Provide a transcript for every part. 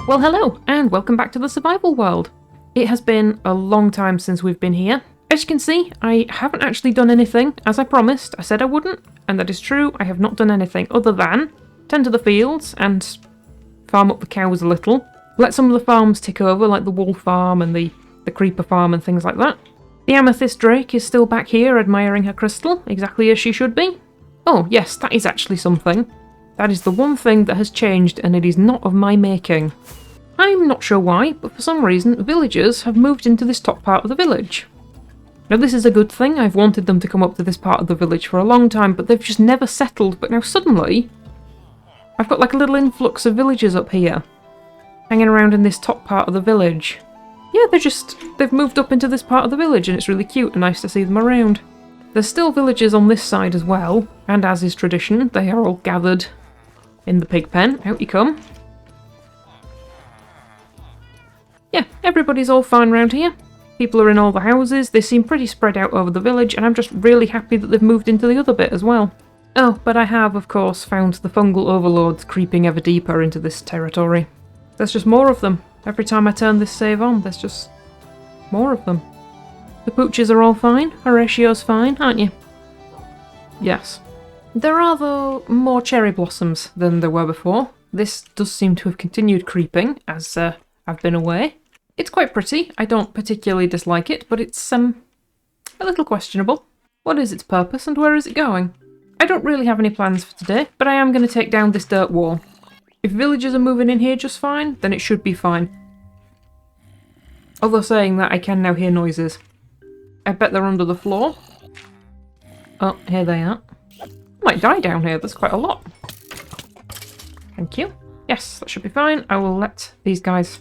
Well, hello, and welcome back to the survival world. It has been a long time since we've been here. As you can see, I haven't actually done anything, as I promised. I said I wouldn't, and that is true. I have not done anything other than tend to the fields and farm up the cows a little. Let some of the farms tick over, like the wool farm and the creeper farm and things like that. The amethyst drake is still back here admiring her crystal, exactly as she should be. Oh, yes, that is actually something. That is the one thing that has changed, and it is not of my making. I'm not sure why, but for some reason, villagers have moved into this top part of the village. Now this is a good thing. I've wanted them to come up to this part of the village for a long time, but they've just never settled. But now suddenly, I've got like a little influx of villagers up here, hanging around in this top part of the village. Yeah, they've moved up into this part of the village, and it's really cute and nice to see them around. There's still villagers on this side as well, and as is tradition, they are all gathered in the pig pen. Out you come. Yeah, everybody's all fine around here. People are in all the houses. They seem pretty spread out over the village, and I'm just really happy that they've moved into the other bit as well. Oh, but I have, of course, found the fungal overlords creeping ever deeper into this territory. There's just more of them. Every time I turn this save on, there's just more of them. The pooches are all fine. Horatio's fine, aren't you? Yes. There are, though, more cherry blossoms than there were before. This does seem to have continued creeping as I've been away. It's quite pretty. I don't particularly dislike it, but it's a little questionable. What is its purpose and where is it going? I don't really have any plans for today, but I am going to take down this dirt wall. If villagers are moving in here just fine, then it should be fine. Although saying that, I can now hear noises. I bet they're under the floor. Oh, here they are. I might die down here, there's quite a lot. Thank you. Yes, that should be fine. I will let these guys...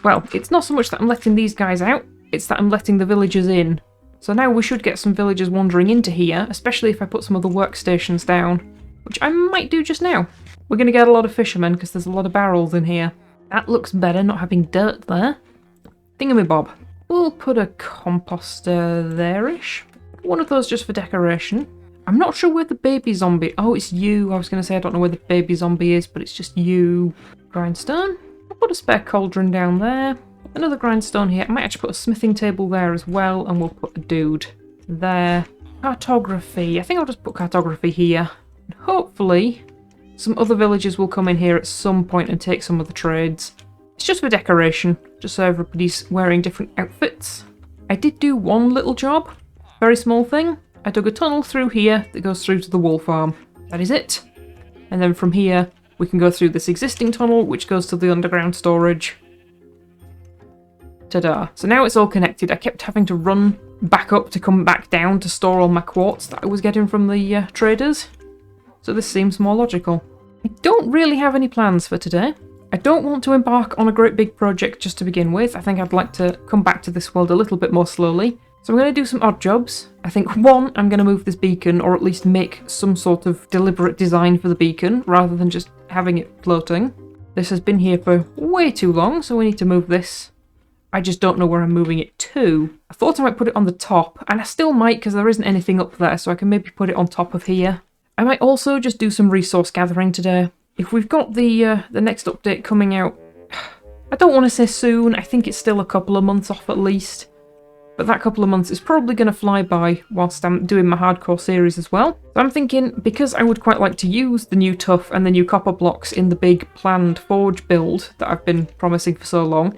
Well, it's not so much that I'm letting these guys out, it's that I'm letting the villagers in. So now we should get some villagers wandering into here, especially if I put some of the workstations down, which I might do just now. We're going to get a lot of fishermen because there's a lot of barrels in here. That looks better, not having dirt there. Thingamabob. We'll put a composter there-ish. One of those just for decoration. I'm not sure where the baby zombie... Oh, it's you. I was going to say I don't know where the baby zombie is, but it's just you. Grindstone. I'll put a spare cauldron down there. Another grindstone here. I might actually put a smithing table there as well, and we'll put a dude there. Cartography. I think I'll just put cartography here. And hopefully, some other villagers will come in here at some point and take some of the trades. It's just for decoration, just so everybody's wearing different outfits. I did do one little job. Very small thing. I dug a tunnel through here that goes through to the wool farm. That is it. And then from here, we can go through this existing tunnel, which goes to the underground storage. Ta-da. So now it's all connected. I kept having to run back up to come back down to store all my quartz that I was getting from the traders. So this seems more logical. I don't really have any plans for today. I don't want to embark on a great big project just to begin with. I think I'd like to come back to this world a little bit more slowly. So I'm going to do some odd jobs. I think, one, I'm going to move this beacon, or at least make some sort of deliberate design for the beacon, rather than just having it floating. This has been here for way too long, so we need to move this. I just don't know where I'm moving it to. I thought I might put it on the top, and I still might, because there isn't anything up there, so I can maybe put it on top of here. I might also just do some resource gathering today. If we've got the next update coming out, I don't want to say soon, I think it's still a couple of months off at least. But that couple of months is probably going to fly by whilst I'm doing my hardcore series as well. So I'm thinking, because I would quite like to use the new tuff and the new copper blocks in the big planned forge build that I've been promising for so long,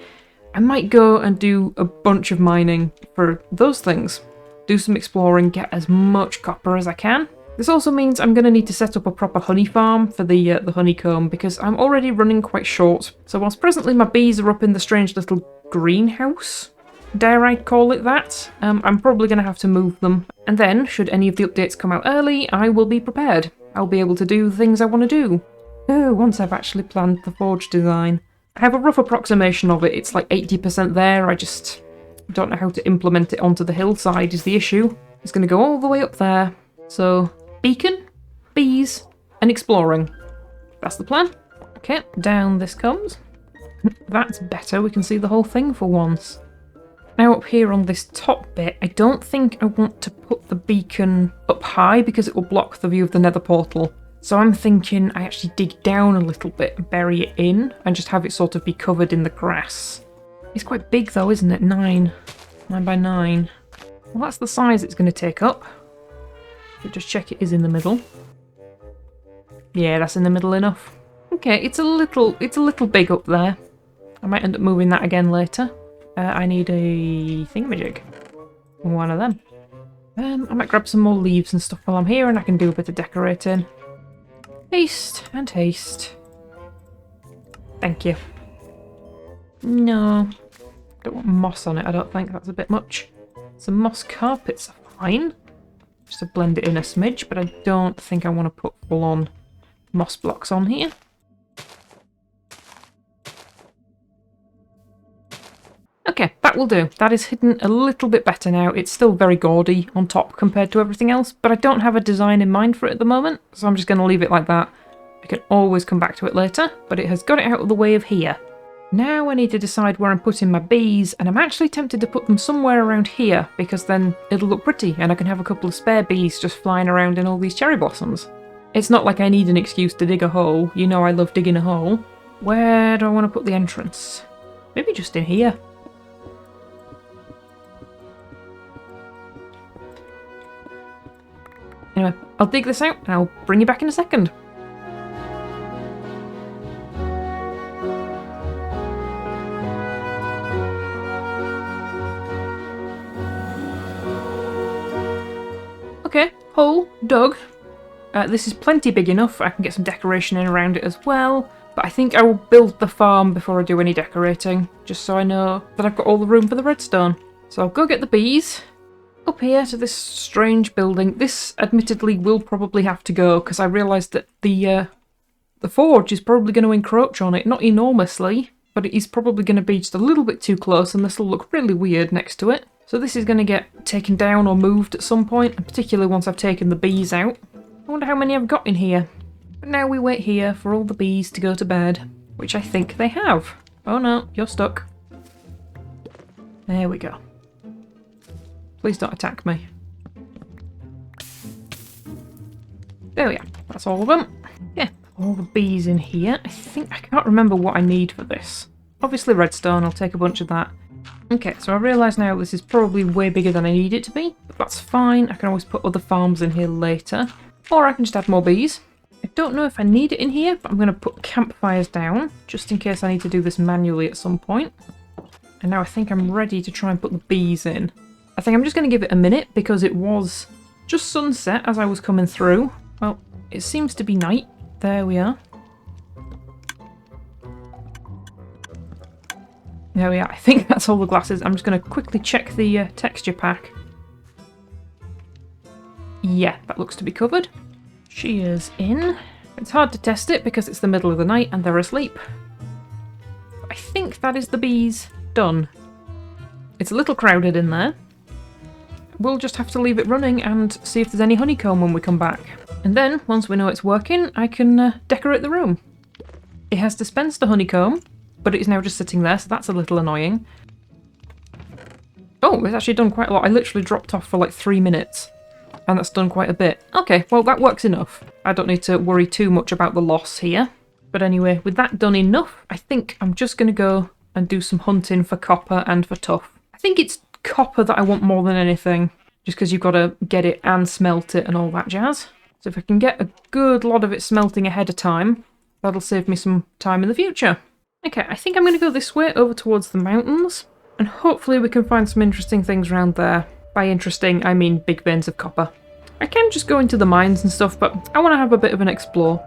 I might go and do a bunch of mining for those things. Do some exploring, get as much copper as I can. This also means I'm going to need to set up a proper honey farm for the honeycomb, because I'm already running quite short. So whilst presently my bees are up in the strange little greenhouse, dare I call it that, I'm probably going to have to move them. And then, should any of the updates come out early, I will be prepared. I'll be able to do the things I want to do. Oh, once I've actually planned the forge design. I have a rough approximation of it. It's like 80% there. I just don't know how to implement it onto the hillside is the issue. It's going to go all the way up there. So, beacon, bees, and exploring. That's the plan. Okay, down this comes. That's better. We can see the whole thing for once. Now up here on this top bit, I don't think I want to put the beacon up high because it will block the view of the nether portal. So I'm thinking I actually dig down a little bit, bury it in, and just have it sort of be covered in the grass. It's quite big though, isn't it? 9 by 9. Well, that's the size it's going to take up. So just check it is in the middle. Yeah, that's in the middle enough. Okay, it's a little big up there. I might end up moving that again later. I need a thingamajig. One of them. I might grab some more leaves and stuff while I'm here, and I can do a bit of decorating. Haste and haste. Thank you. No. Don't want moss on it, I don't think. That's a bit much. Some moss carpets are fine. Just to blend it in a smidge, but I don't think I want to put full-on moss blocks on here. Okay, that will do. That is hidden a little bit better now. It's still very gaudy on top compared to everything else, but I don't have a design in mind for it at the moment, so I'm just going to leave it like that. I can always come back to it later, but it has got it out of the way of here. Now I need to decide where I'm putting my bees, and I'm actually tempted to put them somewhere around here, because then it'll look pretty, and I can have a couple of spare bees just flying around in all these cherry blossoms. It's not like I need an excuse to dig a hole. You know I love digging a hole. Where do I want to put the entrance? Maybe just in here. Anyway, I'll dig this out and I'll bring you back in a second. Okay, hole dug. This is plenty big enough. I can get some decoration in around it as well. But I think I will build the farm before I do any decorating, just so I know that I've got all the room for the redstone. So I'll go get the bees. Up here to this strange building. This, admittedly, will probably have to go, because I realised that the forge is probably going to encroach on it. Not enormously, but it is probably going to be just a little bit too close, and this will look really weird next to it. So this is going to get taken down or moved at some point, and particularly once I've taken the bees out. I wonder how many I've got in here. But now we wait here for all the bees to go to bed, which I think they have. Oh no, you're stuck. There we go. Please don't attack me. There we are. That's all of them. Yeah, all the bees in here. I can't remember what I need for this. Obviously redstone, I'll take a bunch of that. Okay, so I realise now this is probably way bigger than I need it to be, but that's fine. I can always put other farms in here later, or I can just add more bees. I don't know if I need it in here, but I'm going to put campfires down, just in case I need to do this manually at some point. And now I think I'm ready to try and put the bees in. I think I'm just going to give it a minute, because it was just sunset as I was coming through. Well, it seems to be night. There we are. There we are. I think that's all the glasses. I'm just going to quickly check the texture pack. Yeah, that looks to be covered. She is in. It's hard to test it because it's the middle of the night and they're asleep. I think that is the bees done. It's a little crowded in there. We'll just have to leave it running and see if there's any honeycomb when we come back. And then, once we know it's working, I can decorate the room. It has dispensed a honeycomb, but it is now just sitting there, so that's a little annoying. Oh, it's actually done quite a lot. I literally dropped off for like 3 minutes, and that's done quite a bit. Okay, well that works enough. I don't need to worry too much about the loss here. But anyway, with that done enough, I think I'm just going to go and do some hunting for copper and for tuff. I think it's copper that I want more than anything, just because you've got to get it and smelt it and all that jazz. So if I can get a good lot of it smelting ahead of time, that'll save me some time in the future. Okay, I think I'm going to go this way over towards the mountains, and hopefully we can find some interesting things around there. By interesting, I mean big veins of copper. I can just go into the mines and stuff, but I want to have a bit of an explore.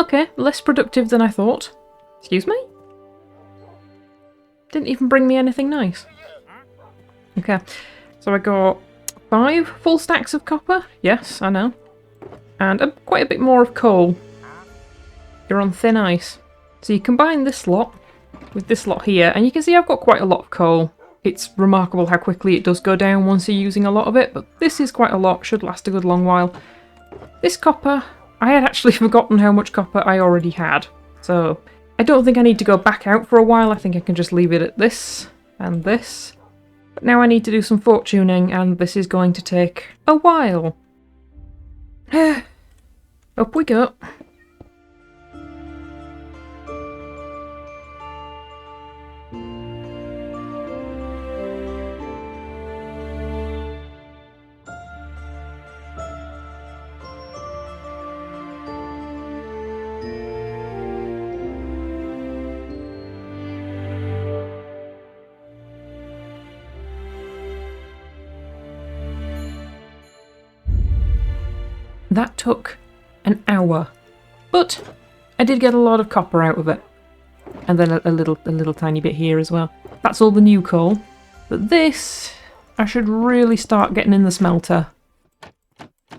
Okay, less productive than I thought. Excuse me? Didn't even bring me anything nice. Okay, so I got 5 full stacks of copper. Yes, I know. And quite a bit more of coal. You're on thin ice. So you combine this lot with this lot here, and you can see I've got quite a lot of coal. It's remarkable how quickly it does go down once you're using a lot of it, but this is quite a lot, should last a good long while. This copper, I had actually forgotten how much copper I already had, so I don't think I need to go back out for a while. I think I can just leave it at this and this. But now I need to do some fortuning, and this is going to take a while. Up we go. That took an hour, but I did get a lot of copper out of it, and then a little tiny bit here as well. That's all the new coal, but this I should really start getting in the smelter.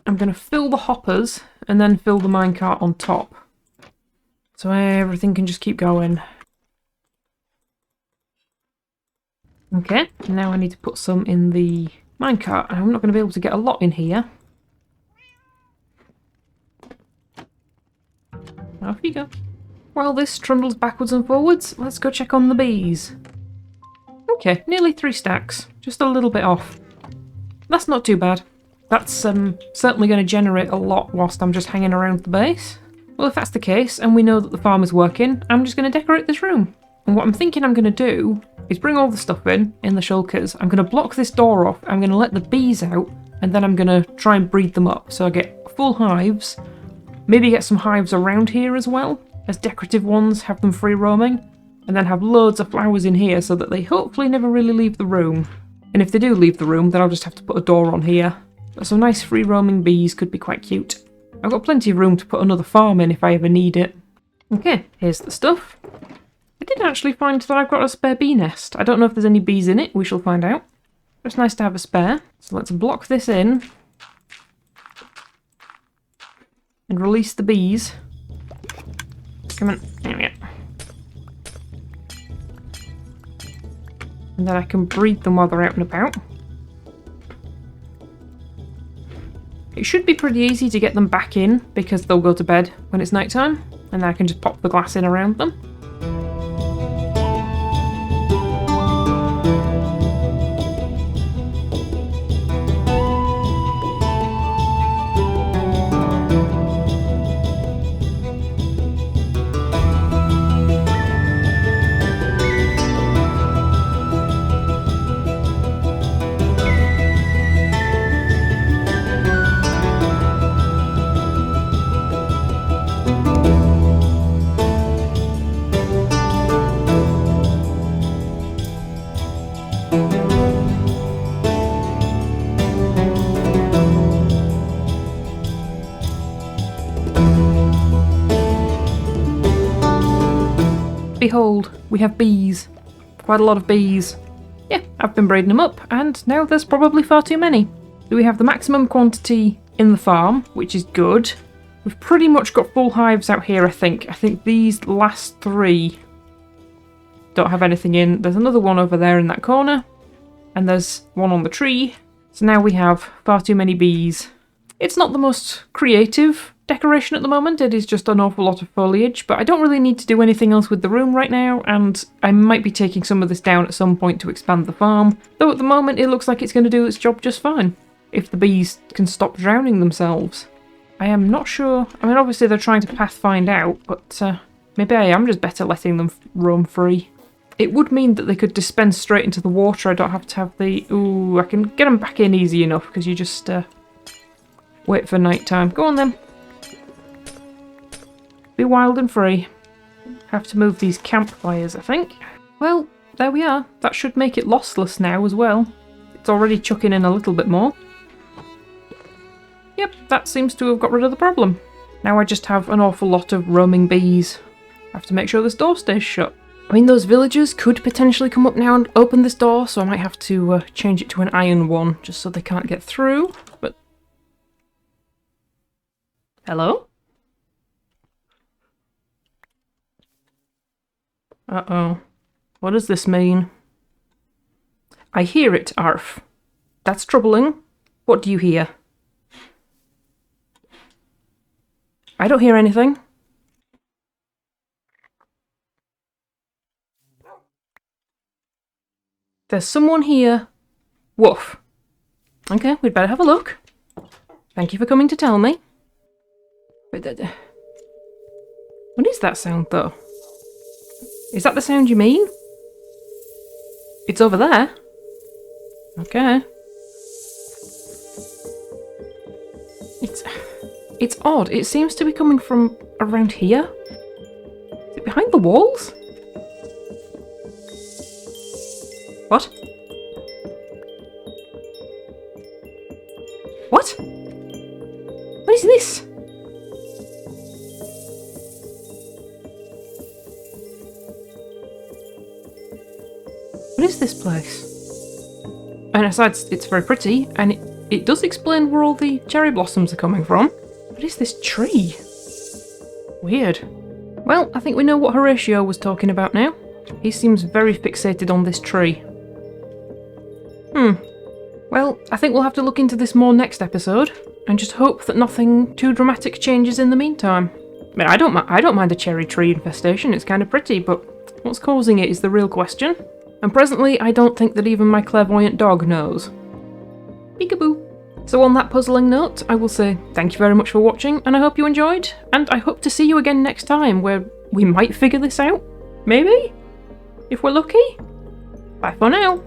I'm going to fill the hoppers and then fill the minecart on top, so everything can just keep going. Okay, now I need to put some in the minecart, and I'm not going to be able to get a lot in here. Off you go. While this trundles backwards and forwards, let's go check on the bees. Okay, nearly 3 stacks. Just a little bit off. That's not too bad. That's certainly going to generate a lot whilst I'm just hanging around the base. Well, if that's the case, and we know that the farm is working, I'm just going to decorate this room. And what I'm thinking I'm going to do is bring all the stuff in the shulkers. I'm going to block this door off, I'm going to let the bees out, and then I'm going to try and breed them up. So I get full hives. Maybe get some hives around here as well, as decorative ones, have them free roaming, and then have loads of flowers in here so that they hopefully never really leave the room. And if they do leave the room, then I'll just have to put a door on here. But some nice free roaming bees could be quite cute. I've got plenty of room to put another farm in if I ever need it. Okay, here's the stuff. I did actually find that I've got a spare bee nest. I don't know if there's any bees in it, we shall find out. It's nice to have a spare. So let's block this in. And release the bees. Come on, there we go. And then I can breed them while they're out and about. It should be pretty easy to get them back in because they'll go to bed when it's night time, and then I can just pop the glass in around them. Behold, we have bees. Quite a lot of bees. Yeah, I've been breeding them up, and now there's probably far too many. So we have the maximum quantity in the farm, which is good. We've pretty much got full hives out here, I think. I think these last 3 don't have anything in. There's another one over there in that corner, and there's one on the tree. So now we have far too many bees. It's not the most creative decoration at the moment, it is just an awful lot of foliage, but I don't really need to do anything else with the room right now, and I might be taking some of this down at some point to expand the farm, though at the moment it looks like it's going to do its job just fine, if the bees can stop drowning themselves. I am not sure. I mean, obviously they're trying to pathfind out, but maybe I am just better letting them roam free. It would mean that they could dispense straight into the water. I don't have to have the... Ooh, I can get them back in easy enough, because you just wait for night time. Go on then. Be wild and free. Have to move these campfires, I think. Well, there we are. That should make it lossless now as well. It's already chucking in a little bit more. Yep, that seems to have got rid of the problem. Now I just have an awful lot of roaming bees. I have to make sure this door stays shut. I mean, those villagers could potentially come up now and open this door, so I might have to change it to an iron one, just so they can't get through, but... Hello? Uh-oh. What does this mean? I hear it, Arf. That's troubling. What do you hear? I don't hear anything. There's someone here. Woof. Okay, we'd better have a look. Thank you for coming to tell me. What is that sound, though? Is that the sound you mean? It's over there. Okay. It's odd. It seems to be coming from around here. Is it behind the walls? What? What? What is this? What is this place? And aside, it's very pretty, and it does explain where all the cherry blossoms are coming from. What is this tree? Weird. Well, I think we know what Horatio was talking about now. He seems very fixated on this tree. Well, I think we'll have to look into this more next episode, and just hope that nothing too dramatic changes in the meantime. I mean, I don't mind a cherry tree infestation, it's kind of pretty, but what's causing it is the real question. And presently, I don't think that even my clairvoyant dog knows. Peekaboo. So on that puzzling note, I will say thank you very much for watching, and I hope you enjoyed, and I hope to see you again next time, where we might figure this out. Maybe? If we're lucky? Bye for now.